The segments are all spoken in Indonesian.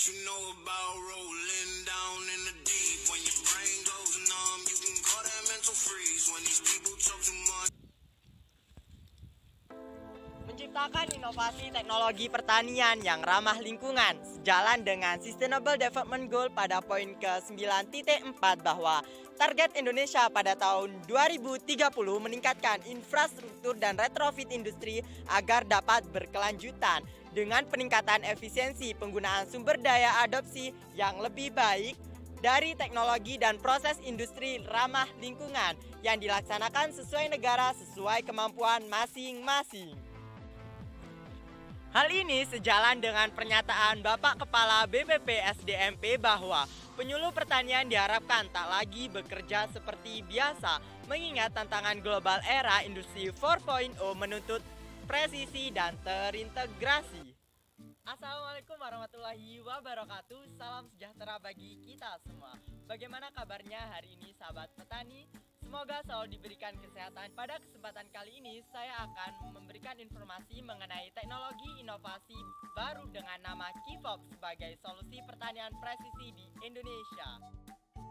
What you know about rolling down in the deep? When your brain goes numb, you can call that mental freeze. When these people talk too much. Menciptakan inovasi teknologi pertanian yang ramah lingkungan sejalan dengan Sustainable Development Goal pada poin ke-9.4 bahwa target Indonesia pada tahun 2030 meningkatkan infrastruktur dan retrofit industri agar dapat berkelanjutan dengan peningkatan efisiensi penggunaan sumber daya adopsi yang lebih baik dari teknologi dan proses industri ramah lingkungan yang dilaksanakan sesuai negara sesuai kemampuan masing-masing. Hal ini sejalan dengan pernyataan Bapak Kepala BPP SDMP bahwa penyuluh pertanian diharapkan tak lagi bekerja seperti biasa mengingat tantangan global era industri 4.0 menuntut presisi dan terintegrasi. Assalamualaikum warahmatullahi wabarakatuh. Salam sejahtera bagi kita semua. Bagaimana kabarnya hari ini sahabat petani? Semoga selalu diberikan kesehatan. Pada kesempatan kali ini saya akan memberikan informasi mengenai teknologi inovasi baru dengan nama KIFOP sebagai solusi pertanian presisi di Indonesia.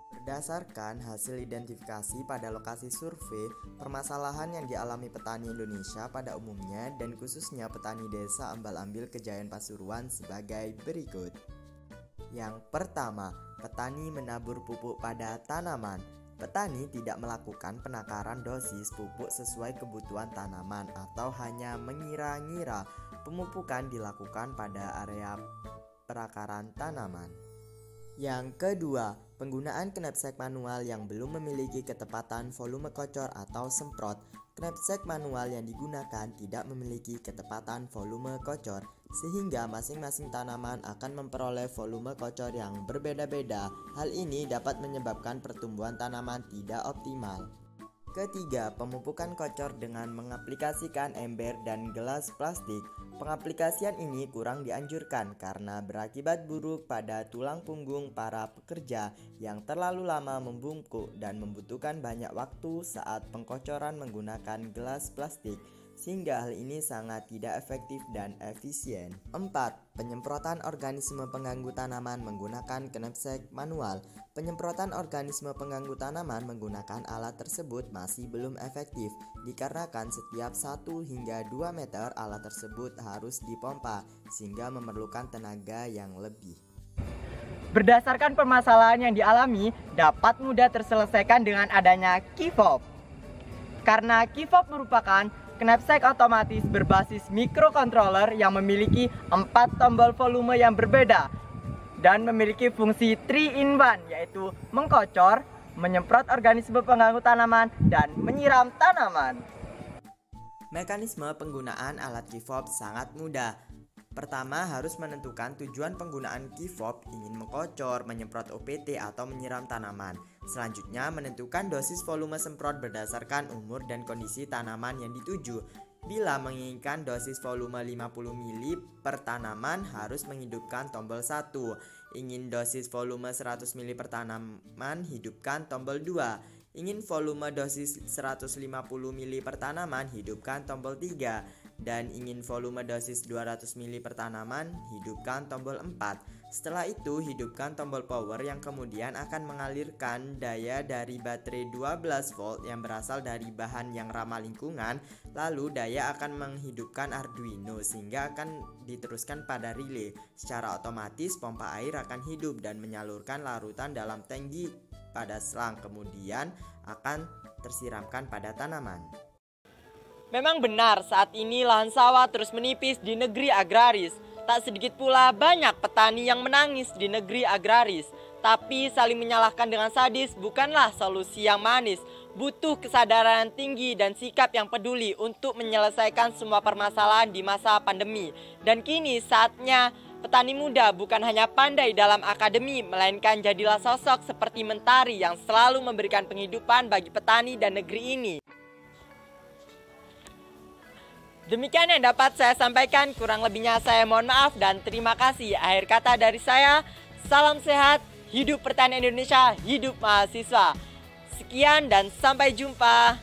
Berdasarkan hasil identifikasi pada lokasi survei, permasalahan yang dialami petani Indonesia pada umumnya dan khususnya petani desa Ambal-Ambil Kejayan Pasuruan sebagai berikut. Yang pertama, petani menabur pupuk pada tanaman. Petani tidak melakukan penakaran dosis pupuk sesuai kebutuhan tanaman atau hanya mengira-ngira pemupukan dilakukan pada area perakaran tanaman. Yang kedua, penggunaan knapsack manual yang belum memiliki ketepatan volume kocor atau semprot. Knapsack manual yang digunakan tidak memiliki ketepatan volume kocor, sehingga masing-masing tanaman akan memperoleh volume kocor yang berbeda-beda. Hal ini dapat menyebabkan pertumbuhan tanaman tidak optimal. Ketiga, pemupukan kocor dengan mengaplikasikan ember dan gelas plastik. Pengaplikasian ini kurang dianjurkan karena berakibat buruk pada tulang punggung para pekerja yang terlalu lama membungkuk dan membutuhkan banyak waktu saat pengkocoran menggunakan gelas plastik, sehingga hal ini sangat tidak efektif dan efisien. 4. Penyemprotan organisme pengganggu tanaman menggunakan knapsack manual. Penyemprotan organisme pengganggu tanaman menggunakan alat tersebut masih belum efektif dikarenakan setiap 1 hingga 2 meter alat tersebut harus dipompa sehingga memerlukan tenaga yang lebih. Berdasarkan permasalahan yang dialami dapat mudah terselesaikan dengan adanya KIFOP. Karena KIFOP merupakan knapsack otomatis berbasis microcontroller yang memiliki 4 tombol volume yang berbeda dan memiliki fungsi 3-in-1 yaitu mengkocor, menyemprot organisme pengganggu tanaman, dan menyiram tanaman. Mekanisme penggunaan alat KIFOP sangat mudah. Pertama, harus menentukan tujuan penggunaan KIFOP, ingin mengkocor, menyemprot OPT, atau menyiram tanaman. Selanjutnya, menentukan dosis volume semprot berdasarkan umur dan kondisi tanaman yang dituju. Bila menginginkan dosis volume 50 ml per tanaman, harus menghidupkan tombol 1. Ingin dosis volume 100 ml per tanaman, hidupkan tombol 2. Ingin volume dosis 150 ml per tanaman, hidupkan tombol 3. Dan ingin volume dosis 200 ml per tanaman, hidupkan tombol 4. Setelah itu, hidupkan tombol power yang kemudian akan mengalirkan daya dari baterai 12 volt yang berasal dari bahan yang ramah lingkungan. Lalu daya akan menghidupkan Arduino sehingga akan diteruskan pada relay. Secara otomatis pompa air akan hidup dan menyalurkan larutan dalam tangki pada selang, kemudian akan tersiramkan pada tanaman. Memang benar saat ini lahan sawah terus menipis di negeri agraris. Tak sedikit pula banyak petani yang menangis di negeri agraris. Tapi saling menyalahkan dengan sadis bukanlah solusi yang manis. Butuh kesadaran tinggi dan sikap yang peduli untuk menyelesaikan semua permasalahan di masa pandemi. Dan kini saatnya petani muda bukan hanya pandai dalam akademi, melainkan jadilah sosok seperti Mentari yang selalu memberikan penghidupan bagi petani dan negeri ini. Demikian yang dapat saya sampaikan, kurang lebihnya saya mohon maaf dan terima kasih. Akhir kata dari saya, salam sehat, hidup pertanian Indonesia, hidup mahasiswa. Sekian dan sampai jumpa.